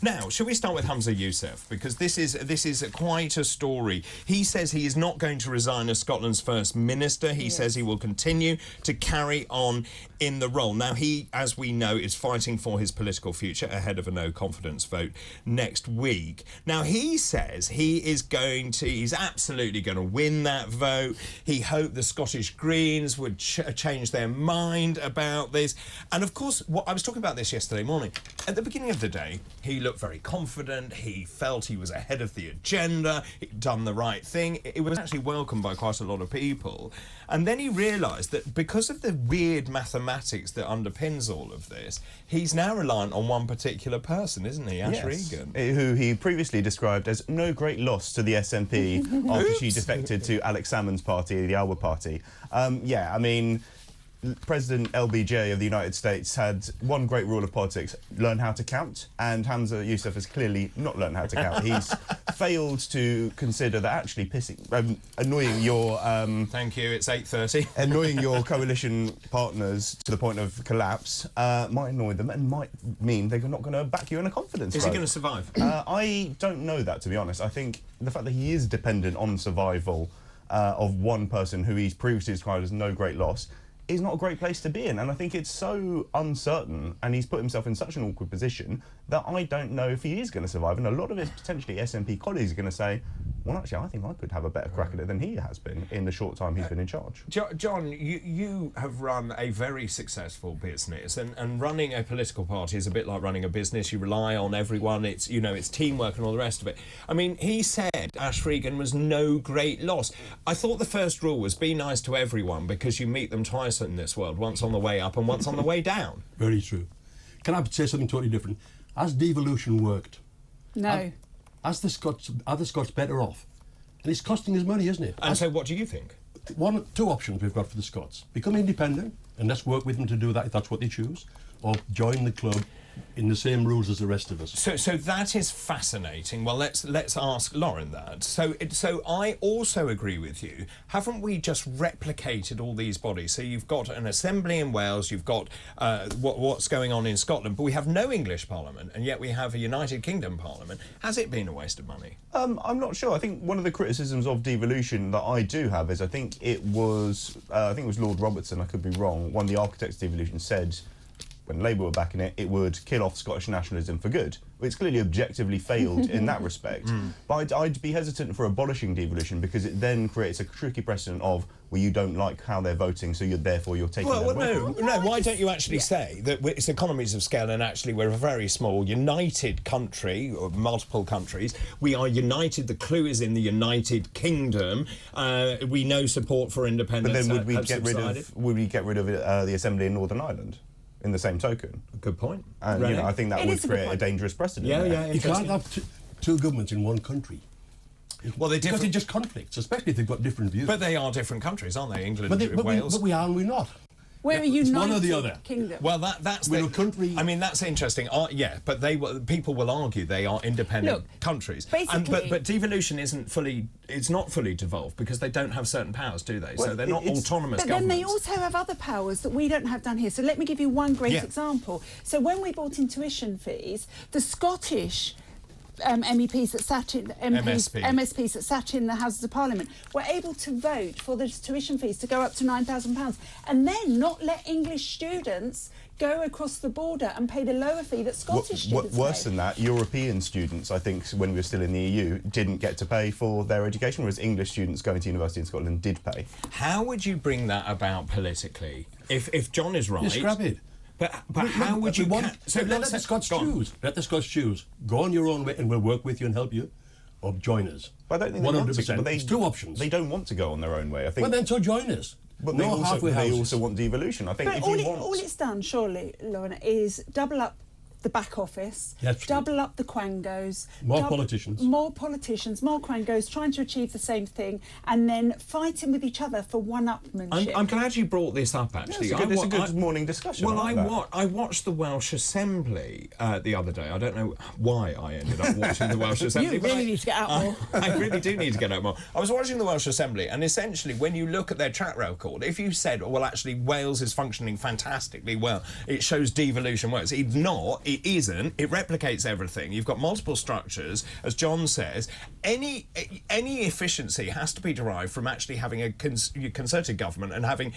Now, shall we start with Hamza Yousaf? Because this is quite a story. He says he is not going to resign as Scotland's First Minister. He says he will continue to carry on in the role. Now, he, as we know, is fighting for his political future ahead of a no-confidence vote next week. Now, he says he's absolutely going to win that vote. He hoped the Scottish Greens would change their mind about this. And, of course, I was talking about this yesterday morning. At the beginning of the day, he looked very confident. He felt he was ahead of the agenda. He'd done the right thing. It was actually welcomed by quite a lot of people. And then he realised that because of the weird mathematics that underpins all of this, he's now reliant on one particular person, isn't he? Ash Regan. Who he previously described as no great loss to the SNP after she defected to Alex Salmond's party, the Alba party. Yeah, I mean, President LBJ of the United States had one great rule of politics: learn how to count, and Hamza Yousaf has clearly not learned how to count. He's failed to consider that actually annoying your... Thank you, it's 8:30. Annoying your coalition partners to the point of collapse might annoy them and might mean they're not going to back you in a confidence vote. Is he going to survive? I don't know that, to be honest. I think the fact that he is dependent on survival of one person who he's previously described as no great loss is not a great place to be in, and I think it's so uncertain, and he's put himself in such an awkward position that I don't know if he is going to survive, and a lot of his potentially SNP colleagues are going to say, well, actually, I think I could have a better crack at it than he has been in the short time he's been in charge. John, you have run a very successful business, and running a political party is a bit like running a business. You rely on everyone. It's, you know, it's teamwork and all the rest of it. I mean, he said Ash Regan was no great loss. I thought the first rule was be nice to everyone, because you meet them twice in this world, once on the way up and once on the way down. Very true. Can I say something totally different? Has devolution worked? No. Are the Scots better off? And it's costing us money, isn't it? And so what do you think? Two options we've got for the Scots: become independent, and let's work with them to do that if that's what they choose, or join the club in the same rules as the rest of us. So that is fascinating. Well, let's ask Lorin that. So I also agree with you. Haven't we just replicated all these bodies? So you've got an assembly in Wales, you've got what's going on in Scotland, but we have no English Parliament, and yet we have a United Kingdom Parliament. Has it been a waste of money? I'm not sure. I think one of the criticisms of devolution that I do have is I think it was Lord Robertson, I could be wrong, one of the architects of devolution said, when Labour were backing it, it would kill off Scottish nationalism for good. It's clearly objectively failed in that respect. But I'd be hesitant for abolishing devolution, because it then creates a tricky precedent of, well, you don't like how they're voting, so therefore you're taking them away. No, why don't you actually say that it's economies of scale, and actually we're a very small, united country, or multiple countries. We are united. The clue is in the United Kingdom. We know support for independence. But then would we get rid of the Assembly in Northern Ireland? In the same token. Good point. And you know, I think that would create a dangerous precedent. Yeah, you can't have two governments in one country. Well, they're different. Because it just conflicts, especially if they've got different views. But they are different countries, aren't they? England, Wales. But we are and we're not. We're a united one or the other. kingdom. Well, that's we're a country. I mean, that's interesting. Yeah, but people will argue they are independent countries. Basically, but devolution isn't fully. It's not fully devolved, because they don't have certain powers, do they? Well, so they're not autonomous governments. But then they also have other powers that we don't have down here. So let me give you one great example. So when we brought in tuition fees, the Scottish MEPs that sat in MSPs that sat in the Houses of Parliament were able to vote for the tuition fees to go up to £9,000, and then not let English students go across the border and pay the lower fee that Scottish students Worse pay. than that, European students, I think, when we were still in the EU, didn't get to pay for their education, whereas English students going to university in Scotland did pay. How would you bring that about politically? If John is right, you scrap it. But how would you let the Scots choose. Let the Scots choose. Go on your own way, and we'll work with you and help you, or join us. But I don't think 100%. There's two options. They don't want to go on their own way. I think. Well, then so join us. But they also want devolution. I think but all it's done, surely, Lorin, is double up the back office, double up the quangos, more politicians, more quangos trying to achieve the same thing, and then fighting with each other for one-upmanship. I'm glad you brought this up, actually. It's a good morning discussion. Well, I watched the Welsh Assembly the other day. I don't know why I ended up watching the Welsh Assembly. You really need to get out more. I really do need to get out more. I was watching the Welsh Assembly, and essentially, when you look at their track record, if you said, well, actually, Wales is functioning fantastically well, it shows devolution works. It's not. It isn't. It replicates everything. You've got multiple structures. As John says, any efficiency has to be derived from actually having a concerted government and having,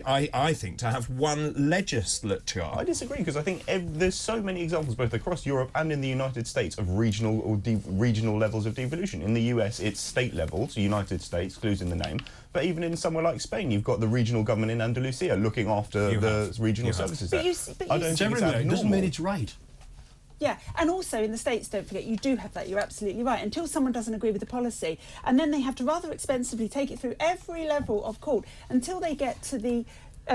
I think, to have one legislature. I disagree, because I think there's so many examples both across Europe and in the United States of regional or regional levels of devolution. In the US, it's state level, so United States, clues in the name. But even in somewhere like Spain, you've got the regional government in Andalusia looking after the regional services there. I don't think it doesn't mean it's right. Yeah, and also in the States, don't forget, you do have that, you're absolutely right, until someone doesn't agree with the policy, and then they have to rather expensively take it through every level of court until they get to the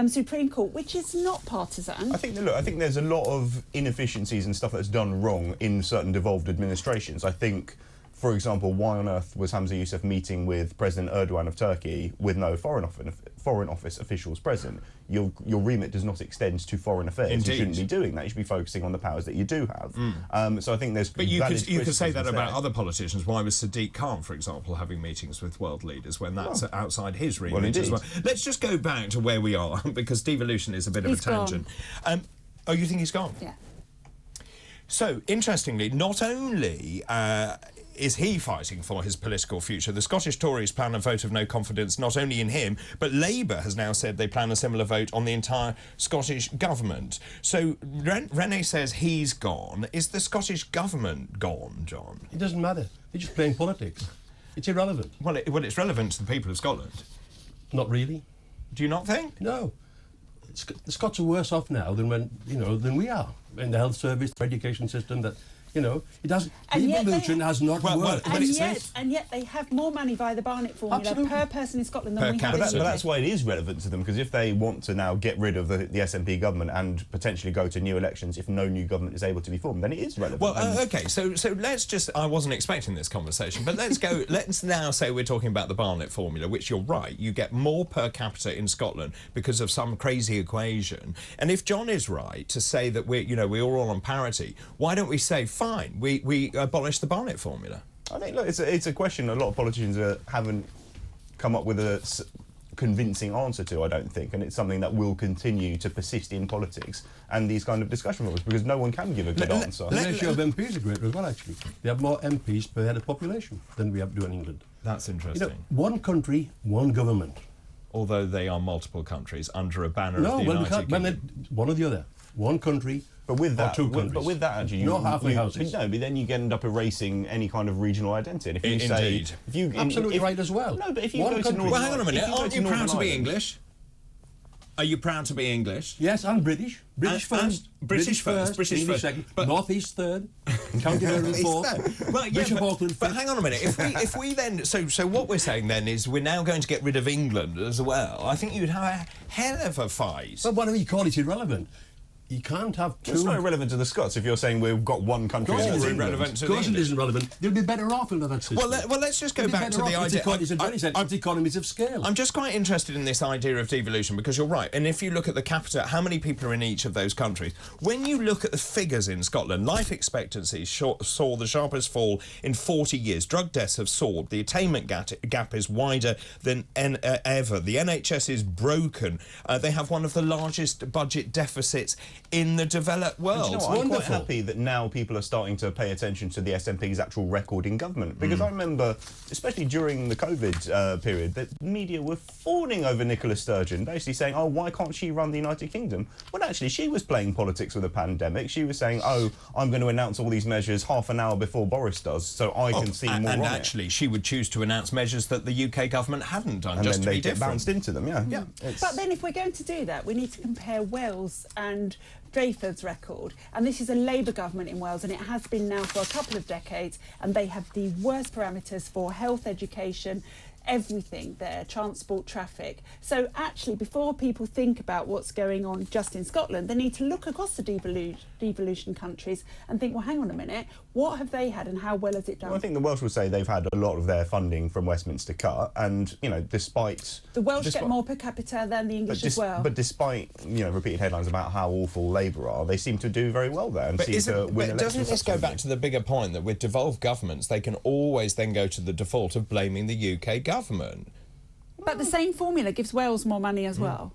Supreme Court, which is not partisan. I think there's a lot of inefficiencies and stuff that's done wrong in certain devolved administrations. I think, for example, why on earth was Hamza Yousaf meeting with President Erdogan of Turkey with no Foreign Office officials present? Your remit does not extend to foreign affairs. Indeed. You shouldn't be doing that. You should be focusing on the powers that you do have. So I think there's. But you could say that about other politicians. Why was Sadiq Khan, for example, having meetings with world leaders when that's outside his remit as well? Let's just go back to where we are, because devolution is a bit of a tangent. Oh, you think he's gone? Yeah. So, interestingly, not only is he fighting for his political future, the Scottish Tories plan a vote of no confidence not only in him, but Labour has now said they plan a similar vote on the entire Scottish government. So, Renee says he's gone. Is the Scottish government gone, John? It doesn't matter. They're just playing politics. It's irrelevant. Well, it's relevant to the people of Scotland. Not really. Do you not think? No. The Scots are worse off now than than we are in the health service, the education system. That it has. Devolution has not worked. And yet they have more money via the Barnett formula per person in Scotland than we have. But that's why it is relevant to them, because if they want to now get rid of the SNP government and potentially go to new elections, if no new government is able to be formed, then it is relevant. Well, okay, so let's just. I wasn't expecting this conversation, but let's go. Let's now say we're talking about the Barnett formula, which you're right. You get more per capita in Scotland because of some crazy equation. And if John is right to say that we're all on parity, why don't we say, fine, we abolish the Barnett formula? I think, look, it's a question a lot of politicians haven't come up with a convincing answer to, I don't think, and it's something that will continue to persist in politics and these kind of discussion rules, because no one can give a good answer. The ratio of MPs are greater as well, actually. We have more MPs per head of population than we have in England. That's interesting. One country, one government. Although they are multiple countries under a banner of the United Kingdom. One or the other. One country. But with that, two countries. But with that, actually, not halfway houses. No, but then you end up erasing any kind of regional identity. If you say, absolutely right as well. No, but if you go to Northern, well, hang on a minute. Aren't you proud to be Ireland, English? Are you proud to be English? Yes, and British. British first. British first. English second. North East third. County Durham fourth. Well, yeah, but hang on a minute. If we then, so what we're saying then is we're now going to get rid of England as well. I think you'd have a hell of a fight. But whatever you call it, irrelevant. You can't have two. It's not irrelevant to the Scots if you're saying we've got one country. Of course, irrelevant. Of course, it isn't relevant. They'll be better off under that system. Well, let's just go back to the idea. It's economies of scale. I'm just quite interested in this idea of devolution, because you're right. And if you look at the capita, how many people are in each of those countries? When you look at the figures in Scotland, life expectancy saw the sharpest fall in 40 years. Drug deaths have soared. The attainment gap is wider than ever. The NHS is broken. They have one of the largest budget deficits in the developed world. You know what? I'm quite happy that now people are starting to pay attention to the SNP's actual record in government, because I remember, especially during the COVID period, that media were fawning over Nicola Sturgeon, basically saying, oh, why can't she run the United Kingdom? Well, actually, she was playing politics with a pandemic. She was saying, oh, I'm going to announce all these measures half an hour before Boris does, so I can see more on it. And actually, she would choose to announce measures that the UK government hadn't done, and just then to they be get different. bounced into them, yeah. But then if we're going to do that, we need to compare Wales and Dreyford's record, and this is a Labour government in Wales, and it has been now for a couple of decades, and they have the worst parameters for health, education, everything there, transport, traffic. So actually, before people think about what's going on just in Scotland, they need to look across the devolution countries and think, well, hang on a minute, what have they had and how well has it done? Well, I think the Welsh would say they've had a lot of their funding from Westminster cut, and, despite... The Welsh get more per capita than the English as well. But despite, repeated headlines about how awful Labour are, they seem to do very well there and seem to win elections. Doesn't this go back to the bigger point that with devolved governments, they can always then go to the default of blaming the UK government? But the same formula gives Wales more money as well.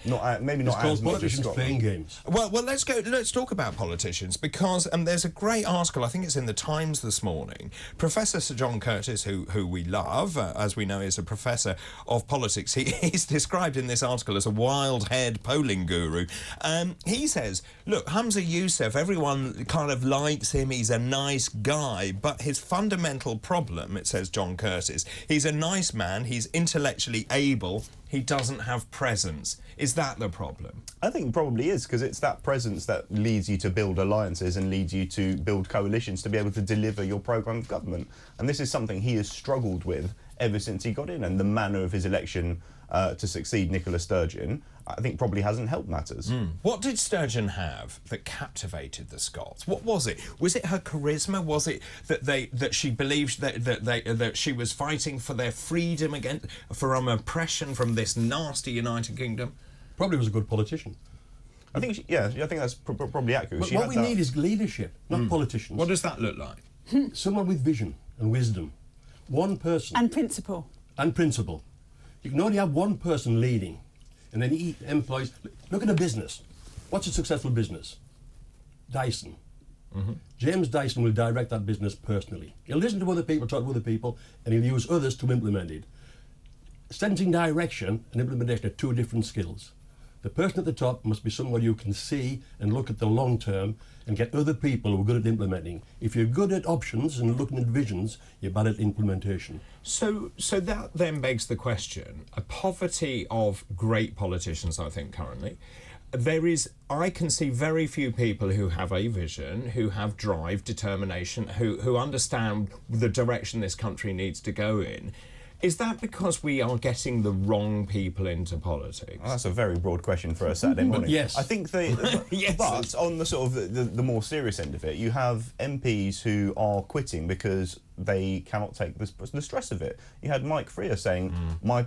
Maybe not It's as much as politicians Scotland. playing games. Well, let's talk about politicians, because there's a great article, I think it's in the Times this morning. Professor Sir John Curtis, who we love, as we know, is a professor of politics. He's described in this article as a wild-haired polling guru. He says, look, Humza Yousaf, everyone kind of likes him, he's a nice guy, but his fundamental problem, it says John Curtis, he's a nice man, he's intellectually able, he doesn't have presence. Is that the problem? I think it probably is, because it's that presence that leads you to build alliances and leads you to build coalitions to be able to deliver your programme of government. And this is something he has struggled with ever since he got in, and the manner of his election to succeed Nicola Sturgeon, I think probably hasn't helped matters. What did Sturgeon have that captivated the Scots? What was it? Was it her charisma? Was it that she believed that she was fighting for their freedom from oppression from this nasty United Kingdom? Probably was a good politician. I think, I think that's probably accurate. But what we need is leadership, not politicians. What does that look like? Someone with vision and wisdom. One person. And principle. And principle. You can only have one person leading, and then he employs... Look at a business. What's a successful business? Dyson. James Dyson will direct that business personally. He'll listen to other people, talk to other people, and he'll use others to implement it. Sensing direction and implementation are two different skills. The person at the top must be someone you can see and look at the long term and get other people who are good at implementing. If you're good at options and looking at visions, you're bad at implementation. So that then begs the question, a poverty of great politicians, I think, currently. I can see very few people who have a vision, who have drive, determination, who understand the direction this country needs to go in. Is that because we are getting the wrong people into politics? Well, that's a very broad question for a Saturday morning. Yes. I think Yes. But on the sort of the more serious end of it, you have MPs who are quitting because they cannot take the stress of it. You had Mike Freer saying,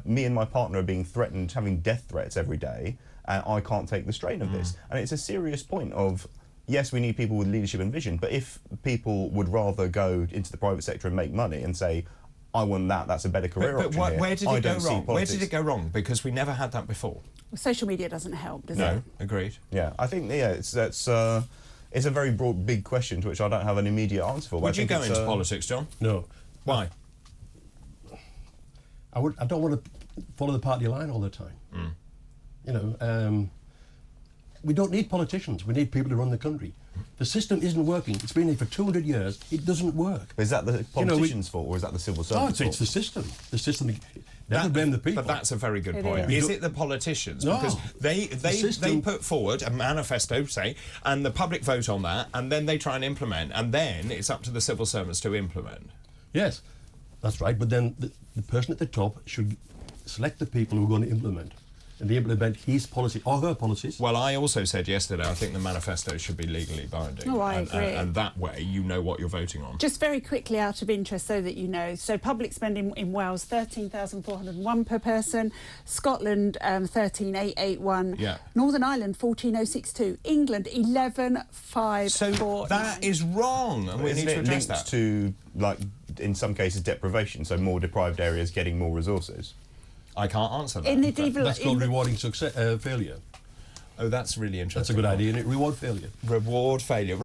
me and my partner are being threatened, having death threats every day, and I can't take the strain of this. And it's a serious point of, yes, we need people with leadership and vision, but if people would rather go into the private sector and make money and say, I want that's a better career option here, where did it go wrong? Where politics. did it go wrong? Because we never had that before. Well, social media doesn't help, does it? No, agreed. Yeah, I think it's a very broad, big question to which I don't have an immediate answer for. Would you go into politics, John? No. Why? I don't want to follow the party line all the time. You know, we don't need politicians. We need people to run the country. The system isn't working. It's been here for 200 years. It doesn't work. Is that the politicians' fault, or is that the civil servants' fault? It's the system. The system. Never blame the people. But that's a very good point. Is it the politicians? No. Because they put forward a manifesto, say, and the public vote on that, and then they try and implement, and then it's up to the civil servants to implement. Yes, that's right. But then the person at the top should select the people who are going to implement. And they implement his policy or her policies. Well, I also said yesterday I think the manifesto should be legally binding. Oh, I agree. And that way you know what you're voting on. Just very quickly, out of interest, so that you know. So public spending in Wales, 13,401 per person. Scotland, 13,881. Yeah. Northern Ireland, 14,062. England, 11,549. So that is wrong, and we need to address that. To, like, in some cases, deprivation, so more deprived areas getting more resources? I can't answer that. In the That's called rewarding success, failure. Oh, that's really interesting. That's a good idea, isn't it? Reward failure. Reward failure.